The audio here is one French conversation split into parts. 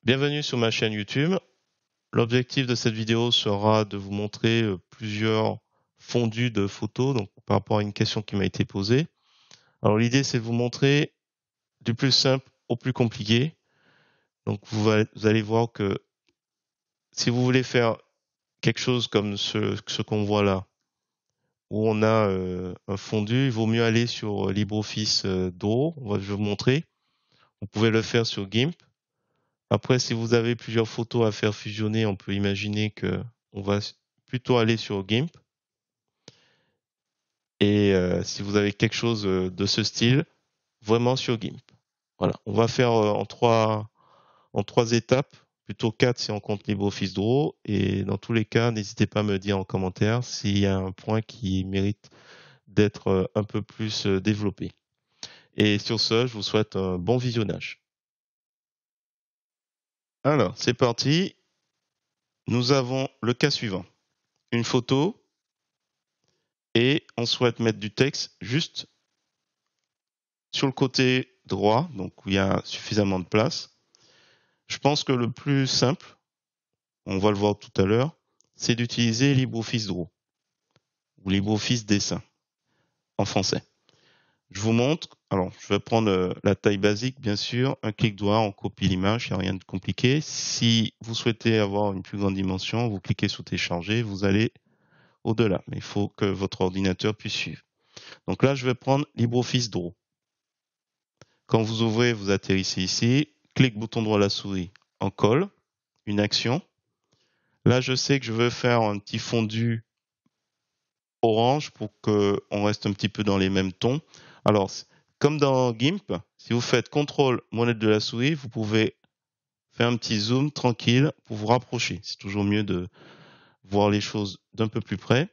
Bienvenue sur ma chaîne YouTube. L'objectif de cette vidéo sera de vous montrer plusieurs fondus de photos donc par rapport à une question qui m'a été posée. Alors l'idée c'est de vous montrer du plus simple au plus compliqué. Donc vous allez voir que si vous voulez faire quelque chose comme ce qu'on voit là, où on a un fondu, il vaut mieux aller sur LibreOffice Draw. Je vais vous montrer. Vous pouvez le faire sur GIMP. Après, si vous avez plusieurs photos à faire fusionner, on peut imaginer que on va plutôt aller sur GIMP. Et si vous avez quelque chose de ce style, vraiment sur GIMP. Voilà, on va faire en trois étapes, plutôt quatre si on compte LibreOffice Draw. Et dans tous les cas, n'hésitez pas à me dire en commentaire s'il y a un point qui mérite d'être un peu plus développé. Et sur ce, je vous souhaite un bon visionnage. Alors, c'est parti. Nous avons le cas suivant. Une photo et on souhaite mettre du texte juste sur le côté droit, donc où il y a suffisamment de place. Je pense que le plus simple, on va le voir tout à l'heure, c'est d'utiliser LibreOffice Draw ou LibreOffice Dessin en français. Je vous montre. Alors, je vais prendre la taille basique, bien sûr. Un clic droit, on copie l'image, il n'y a rien de compliqué. Si vous souhaitez avoir une plus grande dimension, vous cliquez sur télécharger, vous allez au-delà. Mais il faut que votre ordinateur puisse suivre. Donc là, je vais prendre LibreOffice Draw. Quand vous ouvrez, vous atterrissez ici. Clic bouton droit de la souris, en colle, une action. Là, je sais que je veux faire un petit fondu orange pour qu'on reste un petit peu dans les mêmes tons. Alors, comme dans GIMP, si vous faites CTRL molette de la souris, vous pouvez faire un petit zoom tranquille pour vous rapprocher. C'est toujours mieux de voir les choses d'un peu plus près.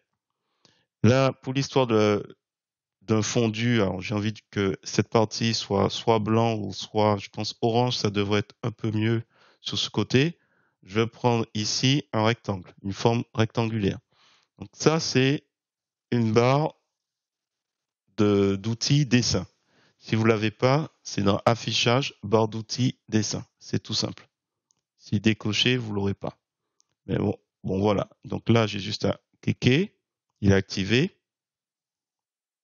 Là, pour l'histoire d'un fondu, alors j'ai envie que cette partie soit blanc ou soit, je pense, orange, ça devrait être un peu mieux sur ce côté. Je vais prendre ici un rectangle, une forme rectangulaire. Donc ça, c'est une barre d'outils dessin. Si vous l'avez pas, c'est dans affichage, barre d'outils dessin. C'est tout simple. Si décoché, vous l'aurez pas. Mais bon voilà. Donc là, j'ai juste à cliquer. Il est activé.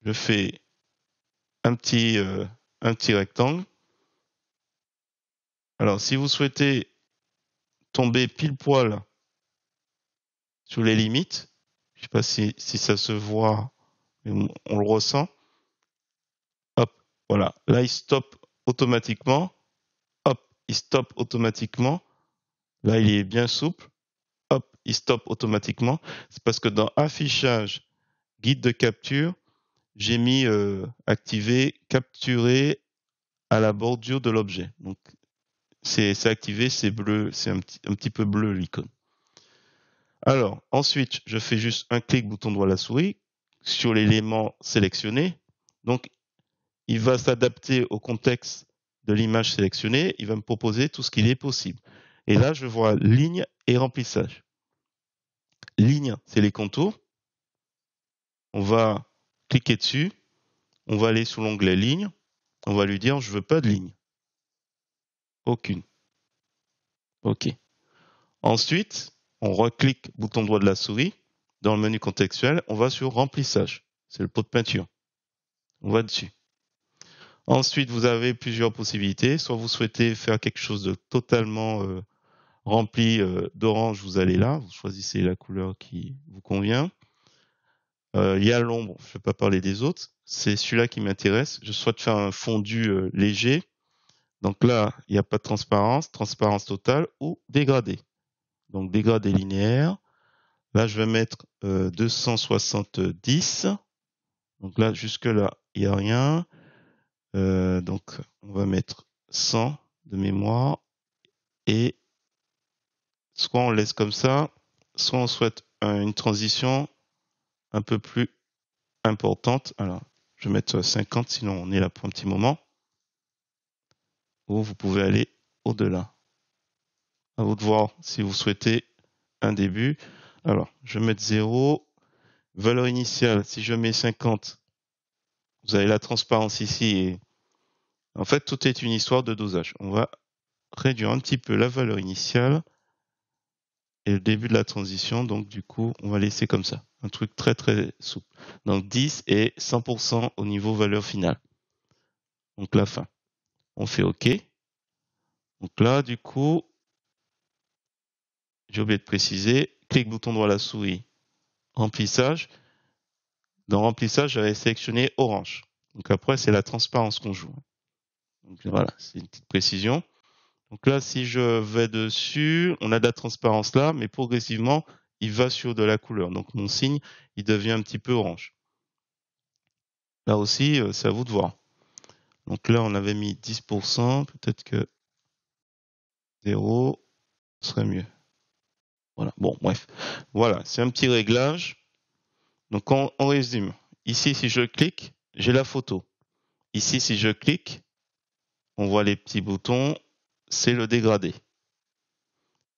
Je fais un petit rectangle. Alors, si vous souhaitez tomber pile poil sur les limites, je sais pas si ça se voit, mais on le ressent. Hop, voilà. Là, il stoppe automatiquement. Hop, il stoppe automatiquement. Là, il est bien souple. Hop, il stoppe automatiquement. C'est parce que dans affichage, guide de capture, j'ai mis activer, capturer à la bordure de l'objet. Donc, c'est activé, c'est bleu, c'est un petit peu bleu l'icône. Alors, ensuite, je fais juste un clic bouton droit de la souris sur l'élément sélectionné. Donc, il va s'adapter au contexte de l'image sélectionnée. Il va me proposer tout ce qu'il est possible. Et là, je vois ligne et remplissage. Ligne, c'est les contours. On va cliquer dessus. On va aller sur l'onglet ligne. On va lui dire, je veux pas de ligne. Aucune. OK. Ensuite, on reclique bouton droit de la souris. Dans le menu contextuel, on va sur remplissage. C'est le pot de peinture. On va dessus. Ensuite, vous avez plusieurs possibilités. Soit vous souhaitez faire quelque chose de totalement rempli d'orange, vous allez là. Vous choisissez la couleur qui vous convient. Il y a l'ombre, je ne vais pas parler des autres. C'est celui-là qui m'intéresse. Je souhaite faire un fondu léger. Donc là, il n'y a pas de transparence, transparence totale ou dégradé. Donc dégradé linéaire. Là, je vais mettre 270. Donc là, jusque-là, il n'y a rien. Donc, on va mettre 100 de mémoire. Et soit on laisse comme ça, soit on souhaite une transition un peu plus importante. Alors, je vais mettre 50, sinon on est là pour un petit moment. Ou vous pouvez aller au-delà. À vous de voir si vous souhaitez un début. Alors, je vais mettre 0. Valeur initiale, si je mets 50, vous avez la transparence ici. Et en fait, tout est une histoire de dosage. On va réduire un petit peu la valeur initiale et le début de la transition. Donc, du coup, on va laisser comme ça. Un truc très, très souple. Donc, 10 et 100% au niveau valeur finale. Donc, la fin. On fait OK. Donc là, du coup, j'ai oublié de préciser, clic bouton droit à la souris, remplissage. Dans remplissage, j'avais sélectionné orange. Donc après, c'est la transparence qu'on joue. Donc voilà, c'est une petite précision. Donc là, si je vais dessus, on a de la transparence là, mais progressivement, il va sur de la couleur. Donc mon signe, il devient un petit peu orange. Là aussi, c'est à vous de voir. Donc là, on avait mis 10%, peut-être que 0 serait mieux. Voilà, bon, bref. Voilà, c'est un petit réglage. Donc on résume. Ici, si je clique, j'ai la photo. Ici, si je clique, on voit les petits boutons, c'est le dégradé.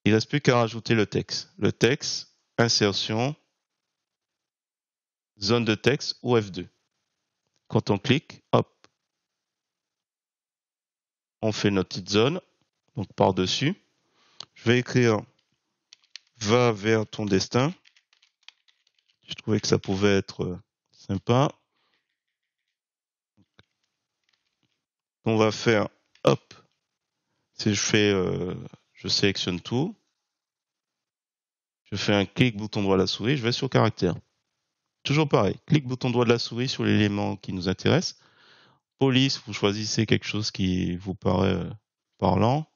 Il ne reste plus qu'à rajouter le texte. Le texte, insertion, zone de texte ou F2. Quand on clique, hop, on fait notre petite zone, donc par-dessus. Je vais écrire va vers ton destin. Je trouvais que ça pouvait être sympa. On va faire, hop, si je sélectionne tout. Je fais un clic bouton droit de la souris, je vais sur caractère. Toujours pareil, clic bouton droit de la souris sur l'élément qui nous intéresse. Police, vous choisissez quelque chose qui vous paraît parlant.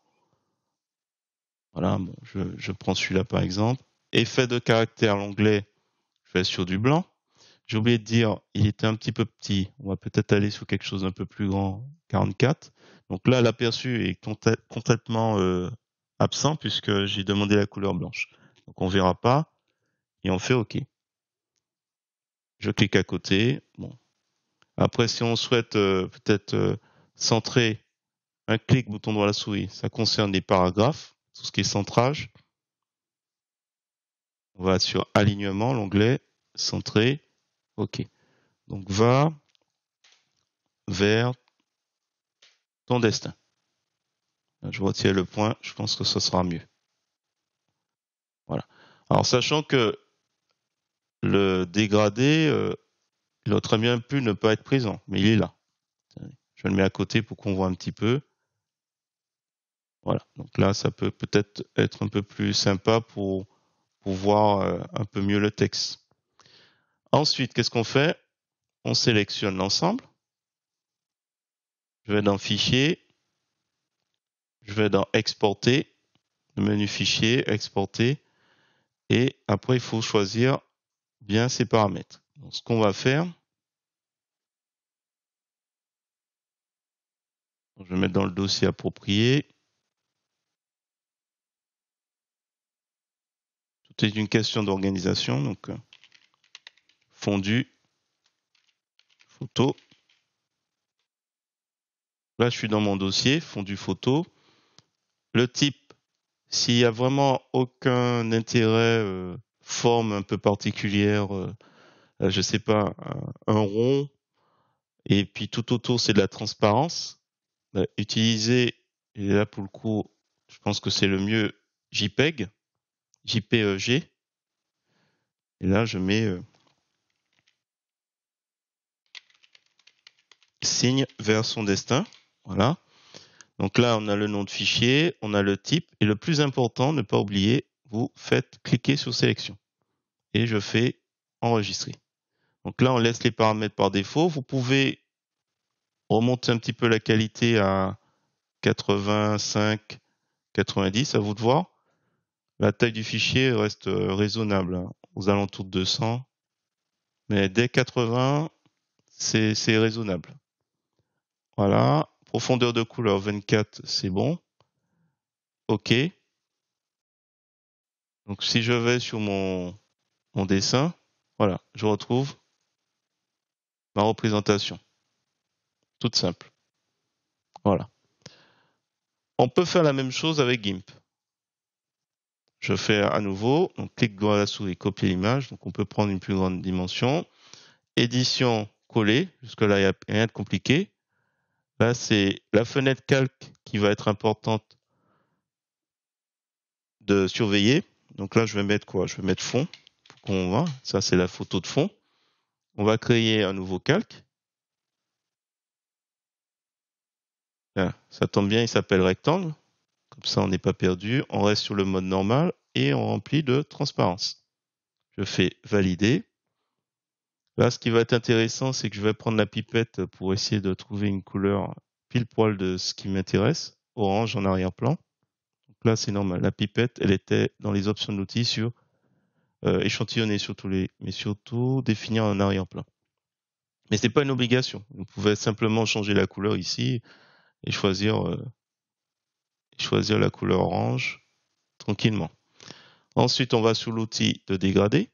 Voilà, bon, je prends celui-là par exemple. Effet de caractère, l'onglet, je vais sur du blanc. J'ai oublié de dire, il était un petit peu petit. On va peut-être aller sur quelque chose d'un peu plus grand, 44. Donc là, l'aperçu est complètement absent puisque j'ai demandé la couleur blanche. Donc on verra pas et on fait OK. Je clique à côté. Bon. Après, si on souhaite peut-être centrer, un clic bouton droit à la souris, ça concerne les paragraphes, tout ce qui est centrage. On va sur alignement, l'onglet, centrer, OK. Donc va vers ton destin. Je retiens le point, je pense que ce sera mieux. Voilà. Alors sachant que le dégradé, il aurait très bien pu ne pas être présent, mais il est là. Je le mets à côté pour qu'on voit un petit peu. Voilà. Donc là, ça peut peut-être être un peu plus sympa pour voir un peu mieux le texte. Ensuite, qu'est-ce qu'on fait? On sélectionne l'ensemble. Je vais dans Fichier. Je vais dans Exporter. Le menu Fichier, Exporter. Et après, il faut choisir bien ces paramètres. Donc, ce qu'on va faire, je vais mettre dans le dossier approprié. Tout est une question d'organisation. Donc, fondu, photo. Là, je suis dans mon dossier, fondu photo. Le type, s'il y a vraiment aucun intérêt, forme un peu particulière, je sais pas, un rond, et puis tout autour c'est de la transparence. Utiliser, et là pour le coup, je pense que c'est le mieux, JPEG, JPEG. Et là je mets signe vers son destin. Voilà. Donc là on a le nom de fichier, on a le type, et le plus important, ne pas oublier, vous faites cliquer sur sélection. Et je fais enregistrer. Donc là on laisse les paramètres par défaut. Vous pouvez remonter un petit peu la qualité à 85, 90, à vous de voir. La taille du fichier reste raisonnable, hein, aux alentours de 200. Mais dès 80, c'est raisonnable. Voilà. Profondeur de couleur 24, c'est bon. OK. Donc si je vais sur mon dessin, voilà, je retrouve ma représentation. Toute simple. Voilà. On peut faire la même chose avec GIMP. Je fais à nouveau, donc clic droit à la souris, copier l'image, donc on peut prendre une plus grande dimension. Édition, coller, jusque-là il n'y a rien de compliqué. Là, c'est la fenêtre calque qui va être importante de surveiller. Donc là, je vais mettre quoi? Je vais mettre fond pour qu'on voit. Ça, c'est la photo de fond. On va créer un nouveau calque. Là, ça tombe bien, il s'appelle rectangle. Comme ça, on n'est pas perdu. On reste sur le mode normal et on remplit de transparence. Je fais valider. Là, ce qui va être intéressant, c'est que je vais prendre la pipette pour essayer de trouver une couleur pile poil de ce qui m'intéresse. Orange en arrière-plan. Donc là, c'est normal. La pipette, elle était dans les options de l'outil sur échantillonner mais surtout définir un arrière-plan. Mais c'est pas une obligation. Vous pouvez simplement changer la couleur ici et choisir la couleur orange tranquillement. Ensuite, on va sur l'outil de dégradé.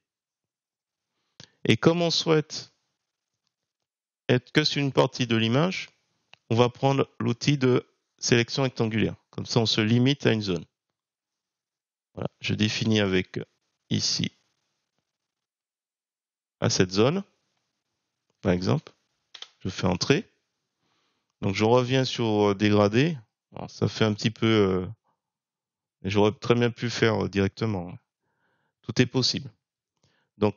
Et comme on souhaite être que sur une partie de l'image, on va prendre l'outil de sélection rectangulaire. Comme ça, on se limite à une zone. Voilà, je définis avec ici à cette zone, par exemple. Je fais entrer. Donc je reviens sur dégradé. Alors, ça fait un petit peu, j'aurais très bien pu faire directement. Tout est possible. Donc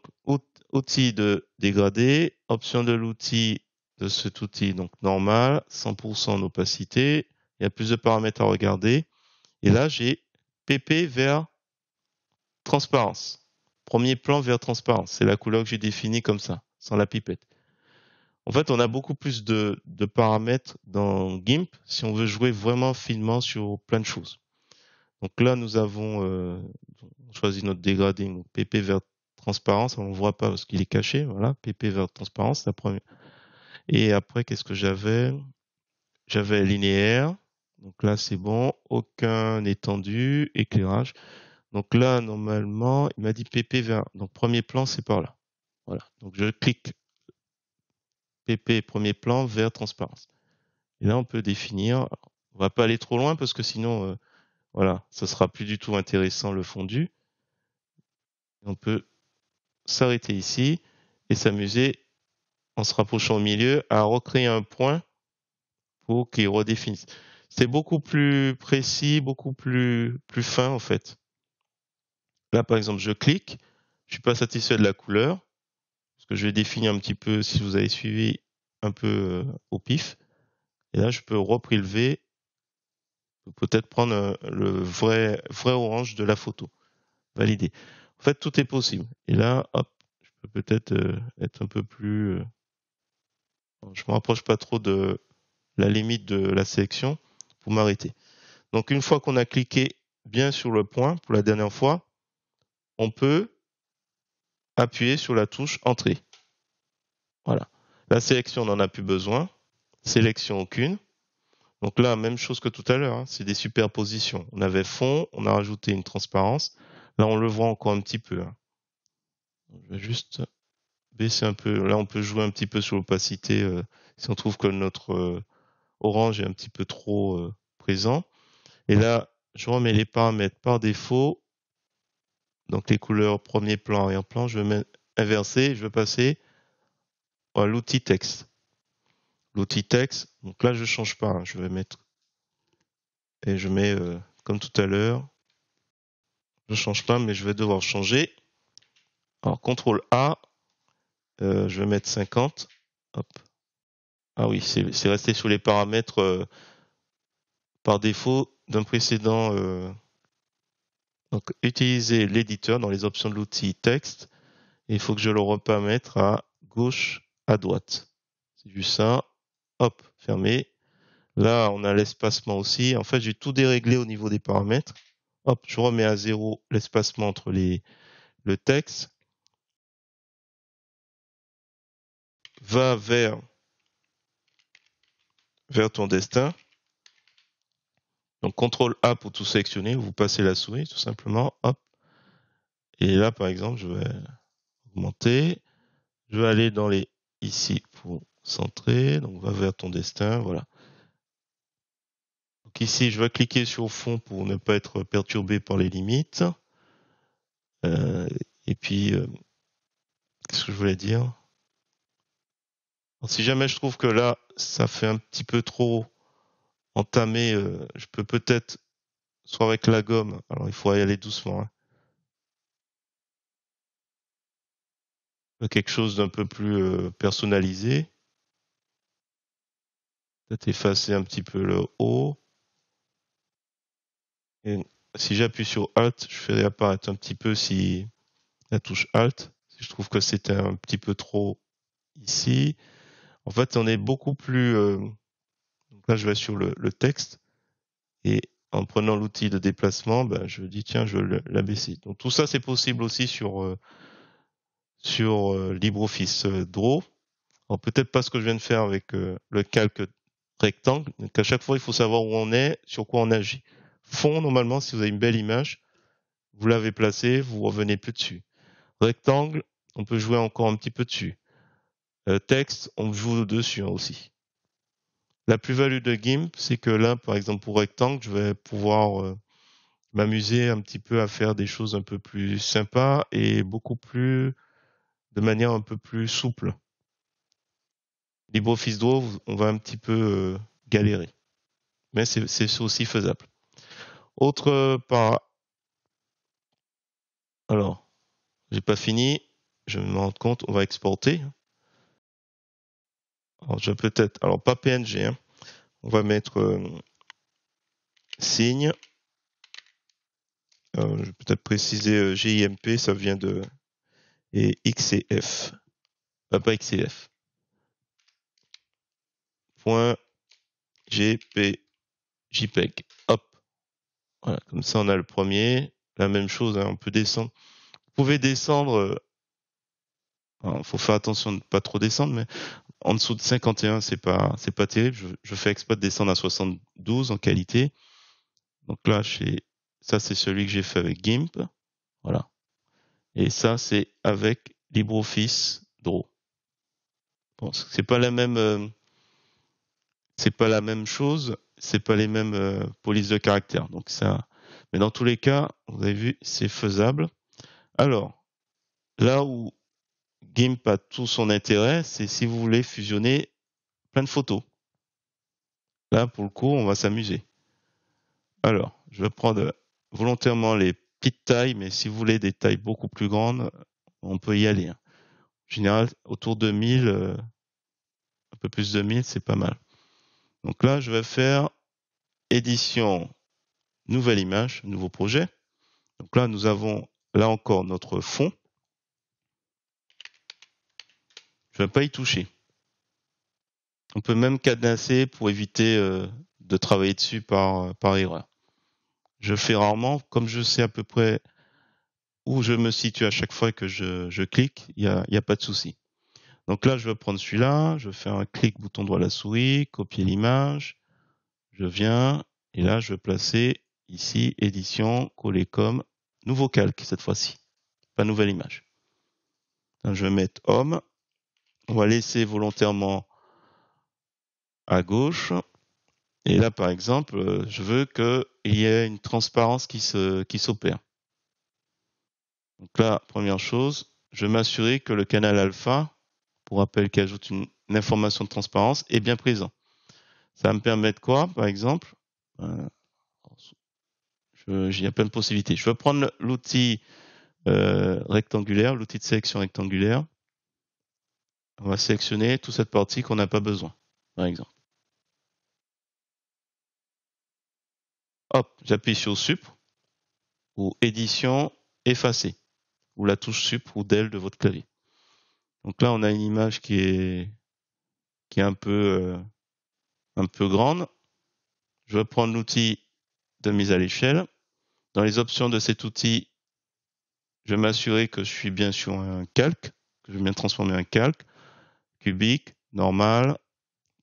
outil de dégradé, option de l'outil de cet outil, donc normal, 100% d'opacité. Il y a plus de paramètres à regarder. Et là, j'ai PP vers transparence. Premier plan vers transparence. C'est la couleur que j'ai définie comme ça, sans la pipette. En fait, on a beaucoup plus de paramètres dans GIMP si on veut jouer vraiment finement sur plein de choses. Donc là, nous avons choisi notre dégradé, donc PP vers transparence. On ne voit pas parce qu'il est caché. Voilà, PP vers transparence, la première. Et après, qu'est-ce que j'avais? J'avais linéaire. Donc là, c'est bon. Aucun étendu, éclairage. Donc là, normalement, il m'a dit PP vers. Donc premier plan, c'est par là. Voilà. Donc je clique PP premier plan vers transparence. Et là, on peut définir. On va pas aller trop loin parce que sinon, voilà, ça sera plus du tout intéressant le fondu. On peut s'arrêter ici et s'amuser en se rapprochant au milieu à recréer un point pour qu'il redéfinisse. C'est beaucoup plus précis, beaucoup plus fin en fait. Là, par exemple, je clique, je suis pas satisfait de la couleur, parce que je vais définir un petit peu, si vous avez suivi, un peu au pif. Et là, je peux reprélever, peut-être prendre le vrai orange de la photo. Valider. En fait, tout est possible. Et là, hop, je peux peut-être être un peu plus... je me rapproche pas trop de la limite de la sélection pour m'arrêter. Donc, une fois qu'on a cliqué bien sur le point pour la dernière fois, on peut appuyer sur la touche Entrée. Voilà. La sélection, on n'en a plus besoin. Sélection aucune. Donc là, même chose que tout à l'heure, hein, c'est des superpositions. On avait fond, on a rajouté une transparence. Là, on le voit encore un petit peu. Hein. Je vais juste baisser un peu. Là, on peut jouer un petit peu sur l'opacité si on trouve que notre orange est un petit peu trop présent. Et là, je remets les paramètres par défaut. Donc les couleurs premier plan, arrière-plan, je vais inverser, je vais passer à l'outil texte. L'outil texte, donc là je change pas, hein, je vais mettre et je mets comme tout à l'heure. Je change pas, mais je vais devoir changer. Alors CTRL A, je vais mettre 50. Hop. Ah oui, c'est resté sur les paramètres par défaut d'un précédent. Donc utiliser l'éditeur dans les options de l'outil texte. Et il faut que je le reparamètre à gauche, à droite. C'est juste ça. Hop, fermé. Là, on a l'espacement aussi. En fait, j'ai tout déréglé au niveau des paramètres. Hop, je remets à 0 l'espacement entre le texte. Va vers ton destin. Donc, CTRL A pour tout sélectionner. Vous passez la souris, tout simplement. Hop. Et là, par exemple, je vais augmenter. Je vais aller dans les ici pour centrer. Donc, va vers ton destin. Voilà. Donc ici, je vais cliquer sur fond pour ne pas être perturbé par les limites. Et puis, qu'est-ce que je voulais dire? Alors, si jamais je trouve que là, ça fait un petit peu trop entamé, je peux peut-être soit avec la gomme. Alors il faut y aller doucement. Hein. Quelque chose d'un peu plus personnalisé. Peut-être effacer un petit peu le haut. Et si j'appuie sur Alt, je ferai apparaître un petit peu si la touche Alt. Si je trouve que c'était un petit peu trop ici. En fait, on est beaucoup plus. Donc là, je vais sur le texte et en prenant l'outil de déplacement, ben, je dis tiens, je veux l'abaisser. Donc tout ça, c'est possible aussi sur LibreOffice Draw. Alors peut-être pas ce que je viens de faire avec le calque rectangle. Donc à chaque fois, il faut savoir où on est, sur quoi on agit. Fond, normalement, si vous avez une belle image, vous l'avez placé, vous revenez plus dessus. Rectangle, on peut jouer encore un petit peu dessus. Texte, on joue dessus aussi. La plus-value de GIMP, c'est que là, par exemple, pour rectangle, je vais pouvoir m'amuser un petit peu à faire des choses un peu plus sympas et beaucoup plus, de manière un peu plus souple. LibreOffice Draw, on va un petit peu galérer. Mais c'est aussi faisable. Autre par... Alors, j'ai pas fini. Je me rends compte, on va exporter. Alors, je vais peut-être... Alors, pas PNG, hein. On va mettre signe. Je vais peut-être préciser GIMP, ça vient de... Et XCF. Pas XCF. Point JPEG. Hop. Voilà, comme ça, on a le premier. La même chose, hein, on peut descendre. Vous pouvez descendre... Il faut faire attention de ne pas trop descendre, mais en dessous de 51, c'est pas terrible. Je fais exprès de descendre à 72 en qualité. Donc là, ça, c'est celui que j'ai fait avec GIMP. Voilà. Et ça, c'est avec LibreOffice Draw. Bon, c'est pas la même chose. C'est pas les mêmes polices de caractère. Donc ça, mais dans tous les cas, vous avez vu, c'est faisable. Alors, là où GIMP a tout son intérêt, c'est si vous voulez fusionner plein de photos. Là, pour le coup, on va s'amuser. Alors, je vais prendre volontairement les petites tailles, mais si vous voulez des tailles beaucoup plus grandes, on peut y aller. En général, autour de 1000, un peu plus de 1000, c'est pas mal. Donc là, je vais faire édition, nouvelle image, nouveau projet. Donc là, nous avons là encore notre fond. Je ne vais pas y toucher. On peut même cadenasser pour éviter de travailler dessus par erreur. Je fais rarement, comme je sais à peu près où je me situe à chaque fois que je clique, il y a pas de souci. Donc là, je vais prendre celui-là, je fais un clic bouton droit à la souris, copier l'image, je viens, et là, je vais placer ici, édition, coller comme, nouveau calque cette fois-ci, pas nouvelle image. Donc, je vais mettre homme, on va laisser volontairement à gauche, et là, par exemple, je veux qu'il y ait une transparence qui s'opère. Donc là, première chose, je vais m'assurer que le canal alpha, pour rappel qui ajoute une information de transparence, est bien présent. Ça va me permettre quoi, par exemple il y a plein de possibilités. Je vais prendre l'outil rectangulaire, l'outil de sélection rectangulaire. On va sélectionner toute cette partie qu'on n'a pas besoin, par exemple. Hop, j'appuie sur Sup ou Édition, Effacer, ou la touche Sup ou Del de votre clavier. Donc là, on a une image qui est un peu grande. Je vais prendre l'outil de mise à l'échelle. Dans les options de cet outil, je vais m'assurer que je suis bien sur un calque, que je vais bien transformer un calque, cubique, normal,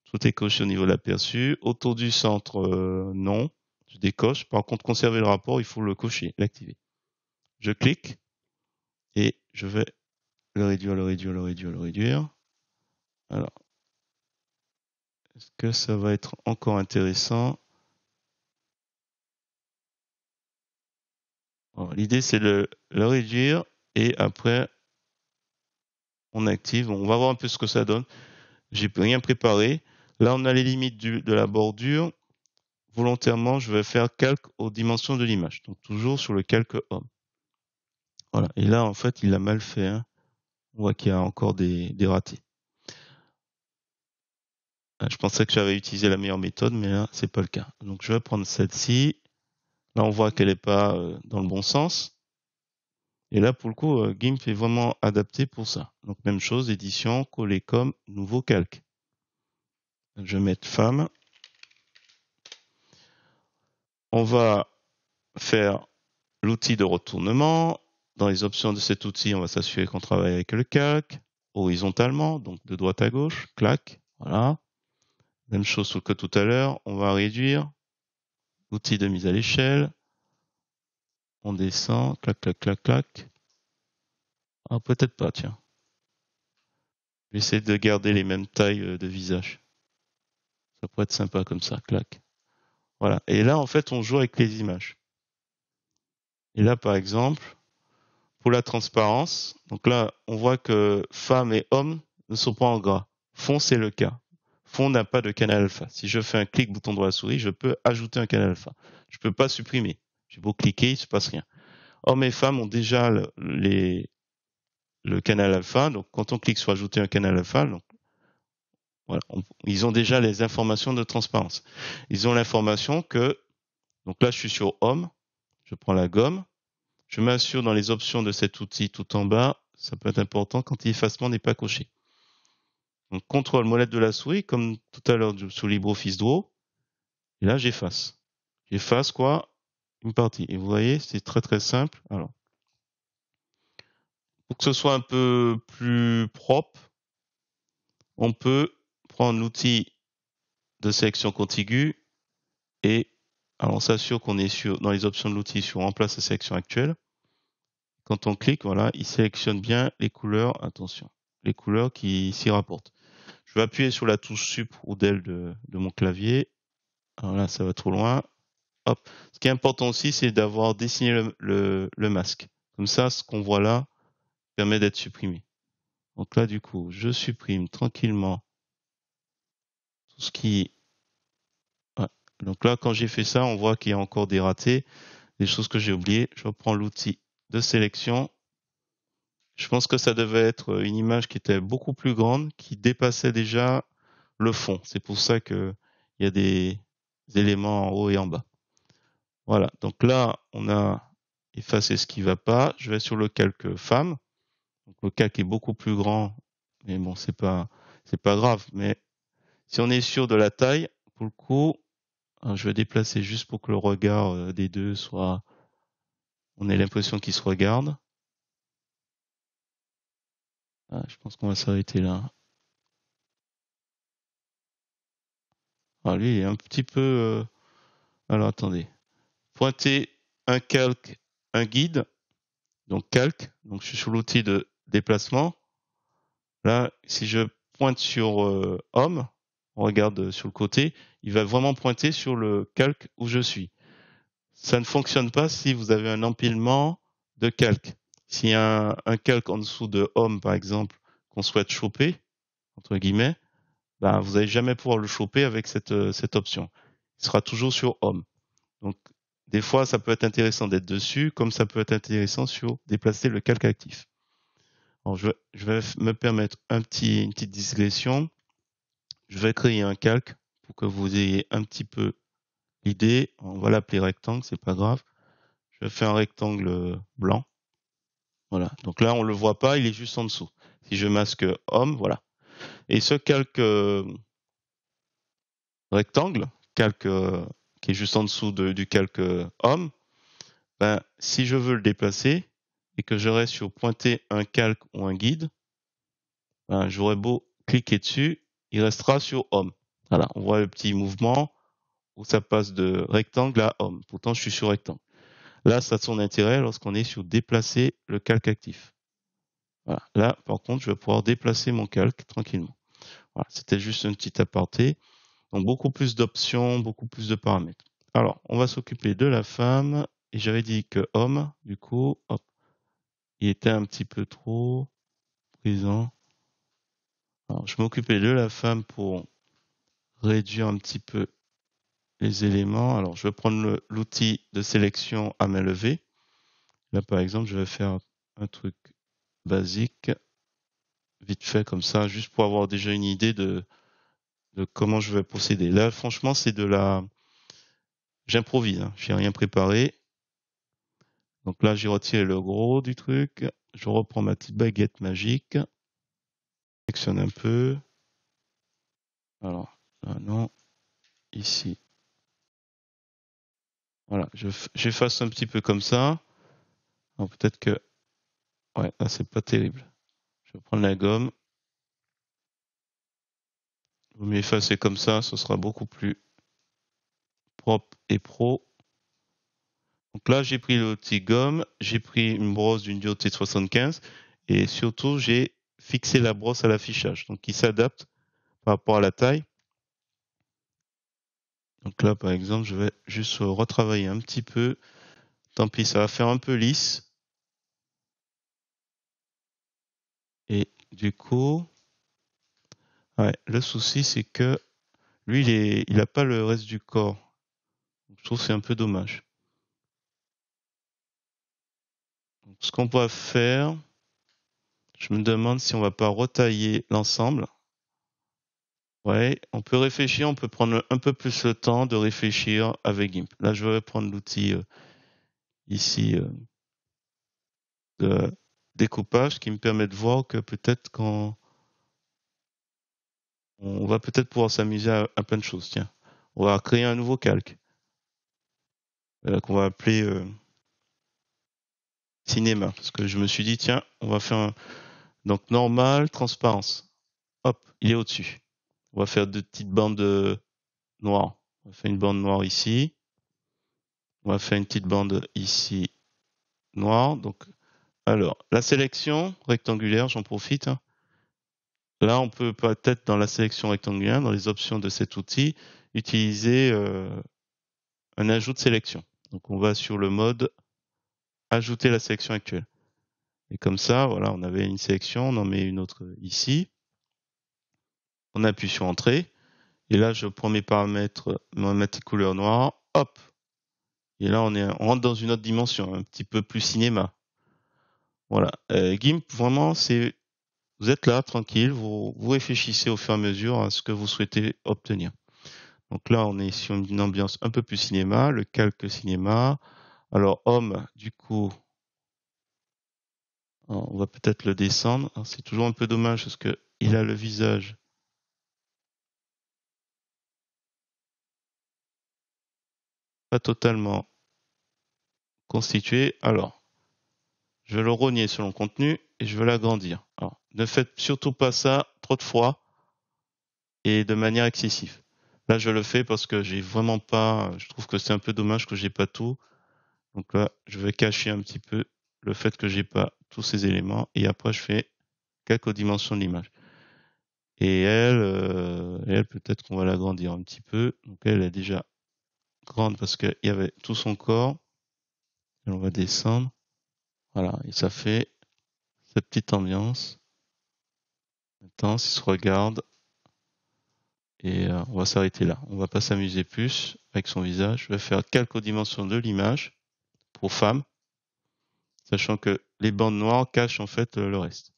tout est coché au niveau de l'aperçu. Autour du centre, non, je décoche. Par contre, conserver le rapport, il faut le cocher, l'activer. Je clique et je vais le réduire, le réduire, le réduire, le réduire. Alors, est-ce que ça va être encore intéressant? L'idée, c'est de le réduire et après, on active. On va voir un peu ce que ça donne. J'ai rien préparé. Là, on a les limites de la bordure. volontairement, je vais faire calque aux dimensions de l'image. Donc toujours sur le calque homme. Voilà. Et là, en fait, il l'a mal fait. Hein. On voit qu'il y a encore des ratés. Je pensais que j'avais utilisé la meilleure méthode, mais là, c'est pas le cas. Donc je vais prendre celle-ci. Là, on voit qu'elle n'est pas dans le bon sens. Et là, pour le coup, GIMP est vraiment adapté pour ça. Donc même chose, édition, coller comme, nouveau calque. Je vais mettre femme. On va faire l'outil de retournement. Dans les options de cet outil, on va s'assurer qu'on travaille avec le calque, horizontalement, donc de droite à gauche, clac, voilà. Même chose que tout à l'heure, on va réduire, outil de mise à l'échelle, on descend, clac, clac, clac, clac. Ah, peut-être pas, tiens. J'essaie de garder les mêmes tailles de visage. Ça pourrait être sympa comme ça, clac. Voilà. Et là, en fait, on joue avec les images. Et là, par exemple, pour la transparence, donc là, on voit que femme et homme ne sont pas en gras. Fond, c'est le cas. Fond n'a pas de canal alpha. Si je fais un clic bouton droit à la souris, je peux ajouter un canal alpha. Je peux pas supprimer. J'ai beau cliquer, il se passe rien. Hommes et femmes ont déjà le canal alpha. Donc, quand on clique sur ajouter un canal alpha, donc, voilà, ils ont déjà les informations de transparence. Ils ont l'information que, donc là, je suis sur homme. Je prends la gomme. Je m'assure dans les options de cet outil tout en bas. Ça peut être important quand l'effacement n'est pas coché. Donc, contrôle molette de la souris, comme tout à l'heure sous LibreOffice Draw. Et là, j'efface. J'efface quoi? Une partie. Et vous voyez, c'est très très simple. Alors, pour que ce soit un peu plus propre, on peut prendre l'outil de sélection contiguë et alors on s'assure qu'on est dans les options de l'outil sur remplace la sélection actuelle. Quand on clique, voilà, il sélectionne bien les couleurs, attention, les couleurs qui s'y rapportent. Je vais appuyer sur la touche Sup ou Del de mon clavier. Alors là, ça va trop loin. Hop. Ce qui est important aussi, c'est d'avoir dessiné le masque. Comme ça, ce qu'on voit là permet d'être supprimé. Donc là, du coup, je supprime tranquillement tout ce qui... Ouais. Donc là, quand j'ai fait ça, on voit qu'il y a encore des ratés, des choses que j'ai oubliées. Je reprends l'outil de sélection. Je pense que ça devait être une image qui était beaucoup plus grande, qui dépassait déjà le fond. C'est pour ça qu'il y a des éléments en haut et en bas. Voilà. Donc là, on a effacé ce qui ne va pas. Je vais sur le calque femme. Donc le calque est beaucoup plus grand, mais bon, c'est pas grave. Mais si on est sûr de la taille, pour le coup, je vais déplacer juste pour que le regard des deux soit, on ait l'impression qu'ils se regardent. Ah, je pense qu'on va s'arrêter là. Ah, lui, il est un petit peu. Alors attendez. Pointer un calque, un guide. Donc calque. Donc je suis sur l'outil de déplacement. Là, si je pointe sur homme, on regarde sur le côté, il va vraiment pointer sur le calque où je suis. Ça ne fonctionne pas si vous avez un empilement de calques. S'il y a un calque en dessous de homme, par exemple, qu'on souhaite choper, entre guillemets, ben, vous n'allez jamais pouvoir le choper avec cette option. Il sera toujours sur homme. Donc, des fois, ça peut être intéressant d'être dessus, comme ça peut être intéressant sur déplacer le calque actif. Alors, je vais me permettre une petite digression. Je vais créer un calque pour que vous ayez un petit peu l'idée. On va l'appeler rectangle, c'est pas grave. Je fais un rectangle blanc. Voilà. Donc là, on le voit pas, il est juste en dessous. Si je masque homme, voilà. Et ce calque rectangle, calque qui est juste en dessous du calque homme, ben, si je veux le déplacer et que je reste sur pointer un calque ou un guide, ben, j'aurais beau cliquer dessus, il restera sur homme. Voilà. On voit le petit mouvement où ça passe de rectangle à homme. Pourtant, je suis sur rectangle. Là, ça a son intérêt lorsqu'on est sur déplacer le calque actif. Voilà. Là, par contre, je vais pouvoir déplacer mon calque tranquillement. Voilà. C'était juste un petit aparté. Donc, beaucoup plus d'options, beaucoup plus de paramètres. Alors, on va s'occuper de la femme. Et j'avais dit que homme, du coup, hop, il était un petit peu trop présent. Alors, je m'occupais de la femme pour réduire un petit peu les éléments. Alors, je vais prendre l'outil de sélection à main levée. Là, par exemple, je vais faire un truc basique, vite fait comme ça, juste pour avoir déjà une idée de comment je vais procéder. Là, franchement, c'est de la... J'improvise, hein. J'ai rien préparé. Donc là, j'ai retiré le gros du truc. Je reprends ma petite baguette magique. Je sélectionne un peu. Alors, là, non. Ici. Voilà, j'efface un petit peu comme ça. Alors peut-être que... Ouais, là, c'est pas terrible. Je vais prendre la gomme. Vous m'effacez comme ça, ce sera beaucoup plus propre et pro. Donc là, j'ai pris l'outil gomme, j'ai pris une brosse d'une dureté de 75 et surtout, j'ai fixé la brosse à l'affichage, donc qui s'adapte par rapport à la taille. Donc là, par exemple, je vais juste retravailler un petit peu. Tant pis, ça va faire un peu lisse. Et du coup, ouais, le souci, c'est que lui, il a pas le reste du corps. Je trouve que c'est un peu dommage. Donc, ce qu'on va faire, je me demande si on va pas retailler l'ensemble. Ouais, on peut réfléchir, on peut prendre un peu plus le temps de réfléchir avec GIMP. Là, je vais prendre l'outil ici de découpage qui me permet de voir que peut-être quand on va peut-être pouvoir s'amuser à plein de choses. Tiens, on va créer un nouveau calque qu'on va appeler cinéma parce que je me suis dit tiens, on va faire donc normal, transparence. Hop, il est au-dessus. On va faire deux petites bandes noires. On va faire une bande noire ici. On va faire une petite bande ici noire. Donc alors, la sélection rectangulaire, j'en profite, hein. Là, on peut peut-être dans la sélection rectangulaire, dans les options de cet outil, utiliser un ajout de sélection. Donc, on va sur le mode ajouter la sélection actuelle. Et comme ça, voilà, on avait une sélection, on en met une autre ici. On appuie sur Entrée. Et là, je prends mes paramètres, ma petite couleur noire. Hop. Et là, on rentre dans une autre dimension, un petit peu plus cinéma. Voilà. GIMP, vraiment, vous êtes là, tranquille, vous réfléchissez au fur et à mesure à ce que vous souhaitez obtenir. Donc là, on est sur une ambiance un peu plus cinéma, le calque cinéma. Alors, homme, du coup, on va peut-être le descendre. C'est toujours un peu dommage parce que il a le visage pas totalement constitué. Alors, je vais le rogner sur le contenu et je vais l'agrandir. Alors, ne faites surtout pas ça trop de fois et de manière excessive. Là, je le fais parce que j'ai vraiment pas, je trouve que c'est un peu dommage que j'ai pas tout. Donc là, je vais cacher un petit peu le fait que j'ai pas tous ces éléments et après je fais quelques dimensions de l'image. Et elle peut-être qu'on va l'agrandir un petit peu. Donc elle est déjà grande parce qu'il y avait tout son corps. Et on va descendre. Voilà, et ça fait cette petite ambiance. Maintenant, si on se regarde, et on va s'arrêter là. On va pas s'amuser plus avec son visage. Je vais faire quelques dimensions de l'image pour femme, sachant que les bandes noires cachent en fait le reste.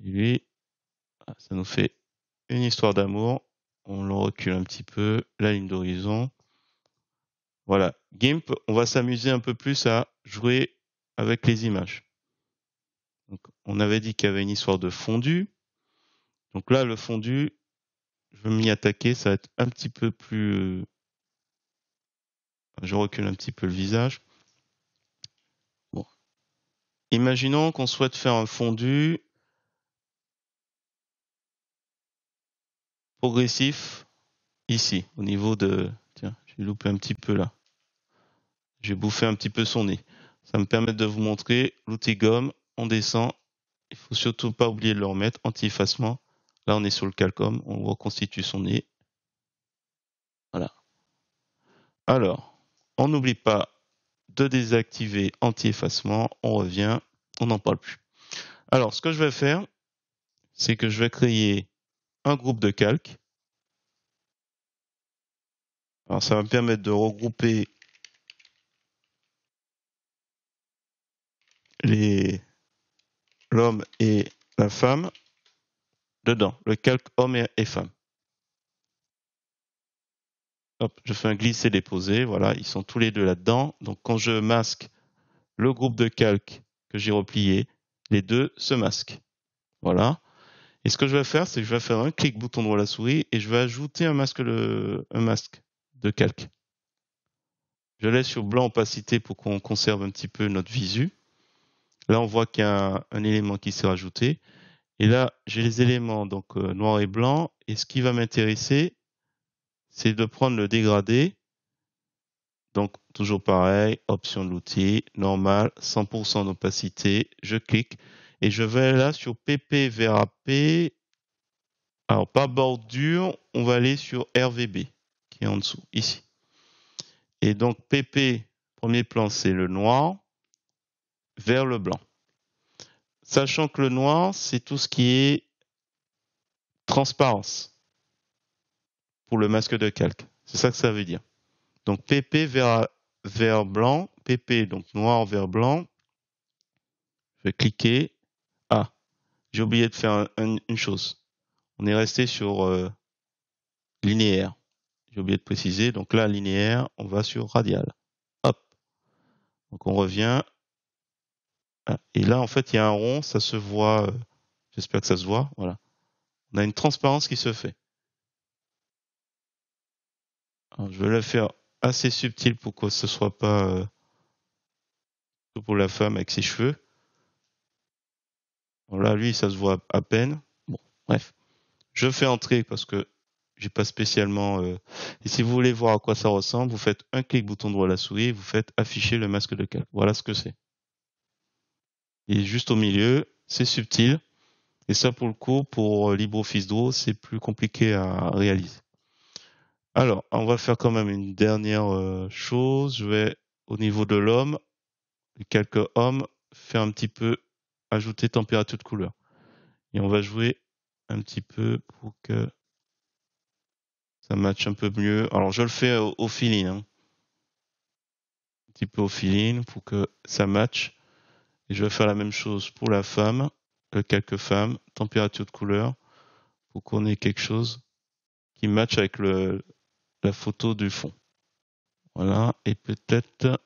Et lui, ça nous fait une histoire d'amour. On le recule un petit peu, la ligne d'horizon. Voilà. GIMP, on va s'amuser un peu plus à jouer avec les images. Donc, on avait dit qu'il y avait une histoire de fondu. Donc là, le fondu, je vais m'y attaquer. Ça va être un petit peu plus. Je recule un petit peu le visage. Bon. Imaginons qu'on souhaite faire un fondu progressif ici, au niveau de. Tiens, j'ai loupé un petit peu là. J'ai bouffé un petit peu son nez. Ça me permet de vous montrer l'outil gomme. On descend. Il faut surtout pas oublier de le remettre. Anti-effacement. Là, on est sur le calcom. On reconstitue son nez. Voilà. Alors, on n'oublie pas de désactiver anti-effacement. On revient. On n'en parle plus. Alors, ce que je vais faire, c'est que je vais créer un groupe de calques. Alors ça va me permettre de regrouper l'homme et la femme dedans, le calque homme et femme. Hop, je fais un glisser-déposer, voilà, ils sont tous les deux là-dedans. Donc quand je masque le groupe de calque que j'ai replié, les deux se masquent. Voilà. Et ce que je vais faire, c'est que je vais faire un clic bouton droit de la souris et je vais ajouter un masque de calque. Je laisse sur blanc opacité pour qu'on conserve un petit peu notre visu. Là, on voit qu'il y a un élément qui s'est rajouté. Et là, j'ai les éléments donc noir et blanc. Et ce qui va m'intéresser, c'est de prendre le dégradé. Donc, toujours pareil, option de l'outil, normal, 100% d'opacité. Je clique et je vais là sur PP vers AP. Alors, pas bordure, on va aller sur RVB, qui est en dessous, ici. Et donc, PP, premier plan, c'est le noir vers le blanc. Sachant que le noir, c'est tout ce qui est transparence pour le masque de calque. C'est ça que ça veut dire. Donc, PP vers blanc, PP, donc noir vers blanc. Je vais cliquer. Ah, j'ai oublié de faire une chose. On est resté sur linéaire. J'ai oublié de préciser. Donc là, linéaire, on va sur radial. Hop. Donc on revient. Ah, et là, en fait, il y a un rond, ça se voit. J'espère que ça se voit. Voilà. On a une transparence qui se fait. Alors, je vais le faire assez subtil pour que ce soit pas pour la femme avec ses cheveux. Bon, là, lui, ça se voit à peine. Bon, bref. Je fais entrer parce que j'ai pas spécialement. Et si vous voulez voir à quoi ça ressemble, vous faites un clic bouton droit à la souris, vous faites afficher le masque de calque. Voilà ce que c'est. Il est juste au milieu, c'est subtil. Et ça, pour le coup, pour LibreOffice Draw, c'est plus compliqué à réaliser. Alors, on va faire quand même une dernière chose. Je vais, au niveau de l'homme, le calque homme, faire un petit peu, ajouter température de couleur. Et on va jouer un petit peu pour que ça matche un peu mieux. Alors, je le fais au feeling, hein. Un petit peu au feeling pour que ça matche. Et je vais faire la même chose pour la femme, le calque femme, température de couleur, pour qu'on ait quelque chose qui matche avec la photo du fond. Voilà. Et peut-être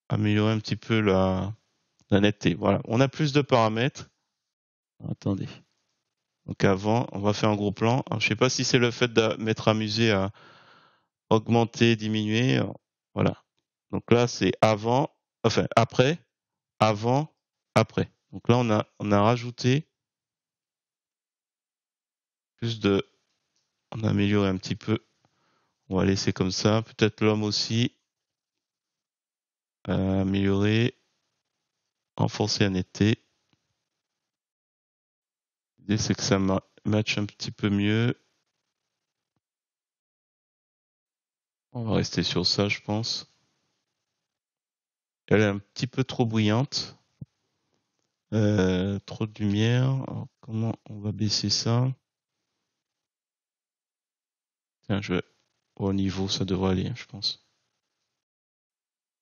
améliorer un petit peu la netteté. Voilà. On a plus de paramètres. Attendez. Donc avant, on va faire un gros plan. Alors, je sais pas si c'est le fait de m'être amusé à augmenter, diminuer. Alors, voilà. Donc là, c'est avant, enfin après, avant, après. Donc là, on a rajouté plus de, on a amélioré un petit peu. On va laisser comme ça. Peut-être l'homme aussi. Améliorer, renforcer la netteté. L'idée, c'est que ça matche un petit peu mieux. On va rester sur ça, je pense. Elle est un petit peu trop bruyante. Trop de lumière. Alors, comment on va baisser ça? Tiens, au niveau, ça devrait aller, je pense.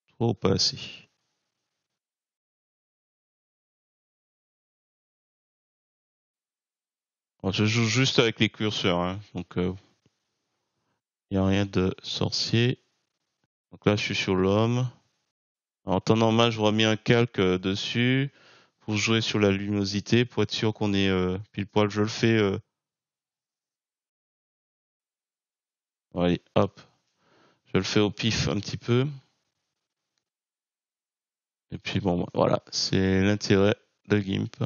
Trop ou pas assez. Alors, je joue juste avec les curseurs, hein, donc il n'y a rien de sorcier. Donc là, je suis sur l'homme. En temps normal, j'aurais mis un calque dessus pour jouer sur la luminosité, pour être sûr qu'on est pile poil. Je le fais. Allez, hop. Je le fais au pif un petit peu. Et puis bon, voilà, c'est l'intérêt de GIMP.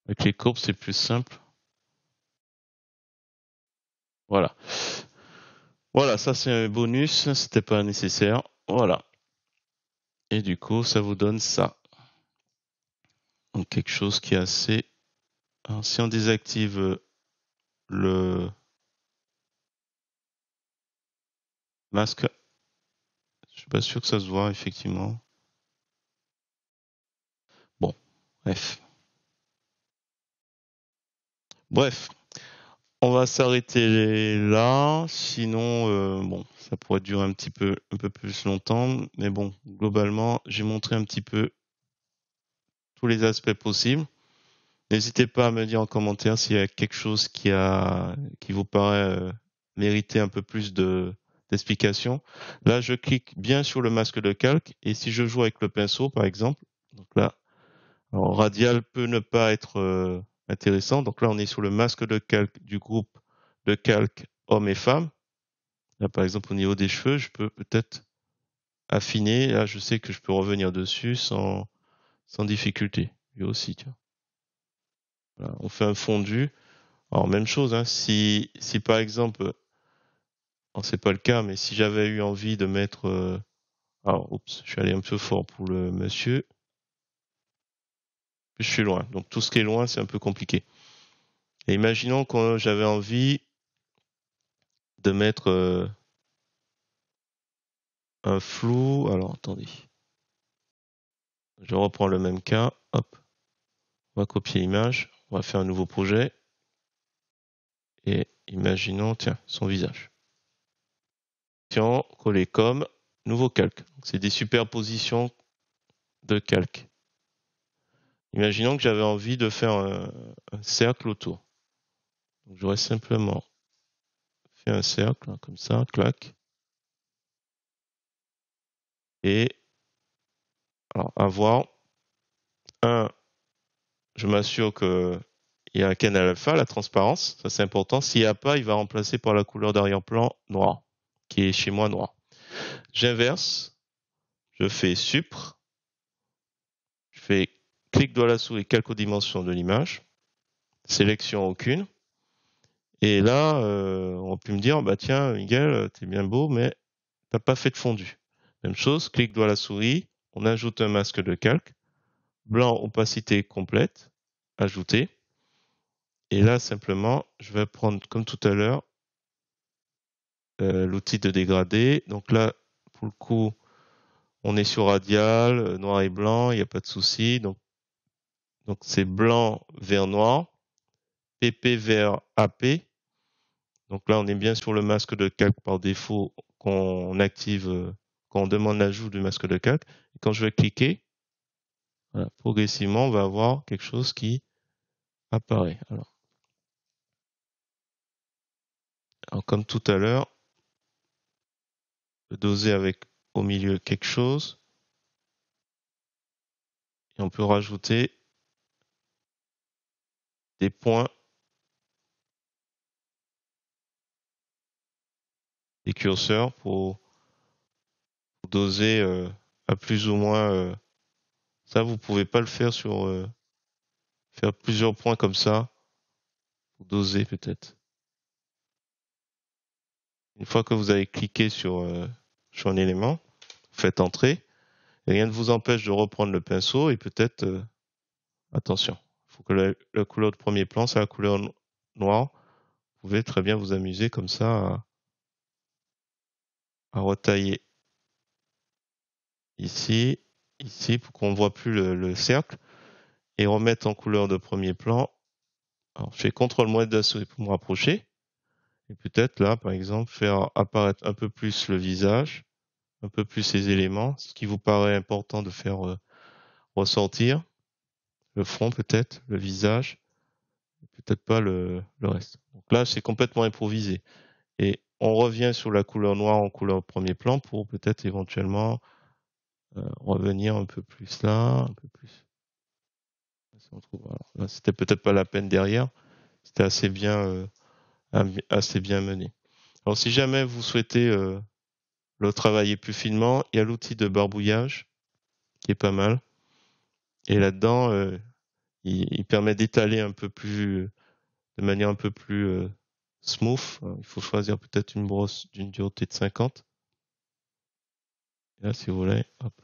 Avec les courbes, c'est plus simple. Voilà. Voilà, ça c'est un bonus, c'était pas nécessaire. Voilà. Et du coup, ça vous donne ça. Donc quelque chose qui est assez. Alors, si on désactive le masque, je suis pas sûr que ça se voit effectivement. Bon, bref. Bref, on va s'arrêter là. Sinon, bon, ça pourrait durer un peu plus longtemps. Mais bon, globalement, j'ai montré un petit peu tous les aspects possibles. N'hésitez pas à me dire en commentaire s'il y a quelque chose qui vous paraît mériter un peu plus d'explication. Là, je clique bien sur le masque de calque et si je joue avec le pinceau, par exemple, donc là, alors radial peut ne pas être intéressant. Donc là, on est sur le masque de calque du groupe de calque hommes et femmes. Là, par exemple, au niveau des cheveux, je peux peut-être affiner. Là, je sais que je peux revenir dessus sans difficulté. Lui aussi, tiens. Voilà, on fait un fondu. Alors, même chose, hein, si par exemple, alors c'est pas le cas, mais si j'avais eu envie de mettre, alors, oups, je suis allé un peu fort pour le monsieur, je suis loin. Donc, tout ce qui est loin, c'est un peu compliqué. Et imaginons que j'avais envie de mettre un flou. Alors, attendez. Je reprends le même cas. Hop, on va copier l'image. On va faire un nouveau projet. Et imaginons, tiens, son visage. Tiens, coller comme, nouveau calque. C'est des superpositions de calque. Imaginons que j'avais envie de faire un cercle autour. Donc, j'aurais simplement fait un cercle, hein, comme ça, clac. Et alors, à voir, je m'assure qu'il y a un canal alpha, la transparence, ça c'est important. S'il n'y a pas, il va remplacer par la couleur d'arrière-plan noir, qui est chez moi noir. J'inverse, je fais supr, je fais clic droit à la souris, calque aux dimensions de l'image, sélection aucune. Et là, on peut me dire, bah tiens, Miguel, t'es bien beau, mais t'as pas fait de fondu. Même chose, clic droit à la souris, on ajoute un masque de calque, blanc, opacité complète, ajouter. Et là, simplement, je vais prendre, comme tout à l'heure, l'outil de dégradé. Donc là, pour le coup, on est sur radial, noir et blanc, il n'y a pas de souci. Donc c'est blanc vers noir, PP vers AP. Donc là, on est bien sur le masque de calque par défaut qu'on active quand on demande l'ajout du masque de calque. Et quand je vais cliquer, voilà, progressivement, on va avoir quelque chose qui apparaît. Alors comme tout à l'heure, je vais doser avec au milieu quelque chose et on peut rajouter des points, des curseurs pour doser à plus ou moins. Ça, vous pouvez pas le faire sur faire plusieurs points comme ça pour doser peut-être. Une fois que vous avez cliqué sur un élément, faites entrer. Et rien ne vous empêche de reprendre le pinceau et peut-être attention, il faut que la couleur de premier plan c'est la couleur noire. Vous pouvez très bien vous amuser comme ça à retailler ici, ici pour qu'on ne voit plus le cercle et remettre en couleur de premier plan. Alors, je fais CTRL- de la souris pour me rapprocher. Et peut-être là, par exemple, faire apparaître un peu plus le visage, un peu plus ces éléments, ce qui vous paraît important de faire ressortir. Le front peut-être, le visage, peut-être pas le reste. Donc là, c'est complètement improvisé. Et on revient sur la couleur noire en couleur premier plan pour peut-être éventuellement revenir un peu plus là, un peu plus. Si on trouve, voilà. Là, c'était peut-être pas la peine derrière. C'était assez bien mené. Alors si jamais vous souhaitez le travailler plus finement, il y a l'outil de barbouillage qui est pas mal. Et là-dedans, il permet d'étaler un peu plus, de manière un peu plus smooth. Alors, il faut choisir peut-être une brosse d'une dureté de 50. Et là, si vous voulez, hop,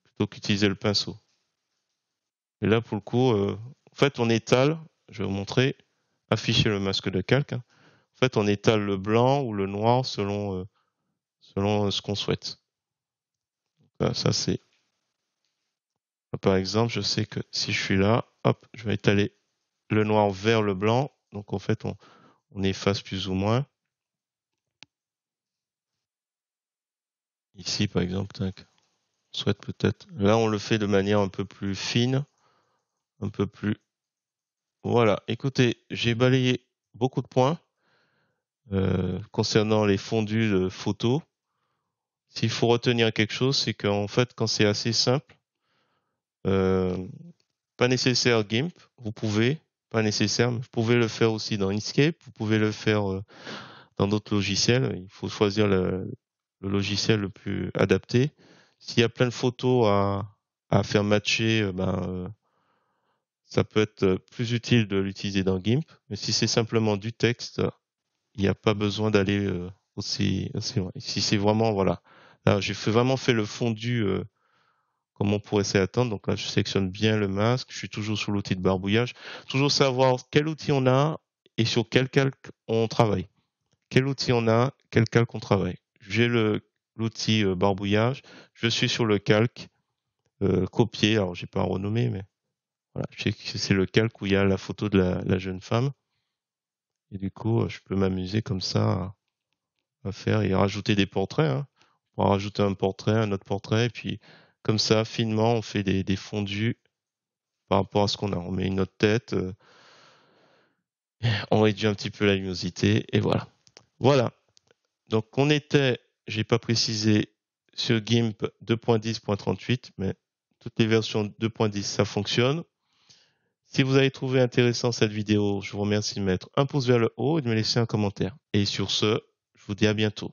plutôt qu'utiliser le pinceau. Et là, pour le coup, en fait, on étale, je vais vous montrer, afficher le masque de calque, hein. En fait, on étale le blanc ou le noir selon ce qu'on souhaite. Là, ça, c'est, par exemple, je sais que si je suis là, hop, je vais étaler le noir vers le blanc. Donc en fait, on efface plus ou moins. Ici, par exemple, tac, on souhaite peut-être. Là, on le fait de manière un peu plus fine, un peu plus. Voilà. Écoutez, j'ai balayé beaucoup de points concernant les fondus de photos. S'il faut retenir quelque chose, c'est qu'en fait, quand c'est assez simple, euh, pas nécessaire GIMP, vous pouvez, pas nécessaire, mais vous pouvez le faire aussi dans Inkscape, vous pouvez le faire dans d'autres logiciels. Il faut choisir le logiciel le plus adapté. S'il y a plein de photos à faire matcher, ça peut être plus utile de l'utiliser dans GIMP. Mais si c'est simplement du texte, il n'y a pas besoin d'aller aussi loin. Si c'est vraiment, voilà. Là, vraiment fait le fondu comme on pourrait s'y attendre. Donc là, je sélectionne bien le masque. Je suis toujours sur l'outil de barbouillage. Toujours savoir quel outil on a et sur quel calque on travaille. Quel outil on a, quel calque on travaille. J'ai l'outil barbouillage. Je suis sur le calque copier. Alors, j'ai pas renommé, mais voilà. Je sais que c'est le calque où il y a la photo de la jeune femme. Et du coup, je peux m'amuser comme ça à faire et rajouter des portraits. Hein. On va rajouter un portrait, un autre portrait, et puis comme ça, finement, on fait des fondus par rapport à ce qu'on a. On met une autre tête, on réduit un petit peu la luminosité, et voilà. Voilà. Donc on était, j'ai pas précisé, sur GIMP 2.10.38, mais toutes les versions 2.10, ça fonctionne. Si vous avez trouvé intéressant cette vidéo, je vous remercie de mettre un pouce vers le haut et de me laisser un commentaire. Et sur ce, je vous dis à bientôt.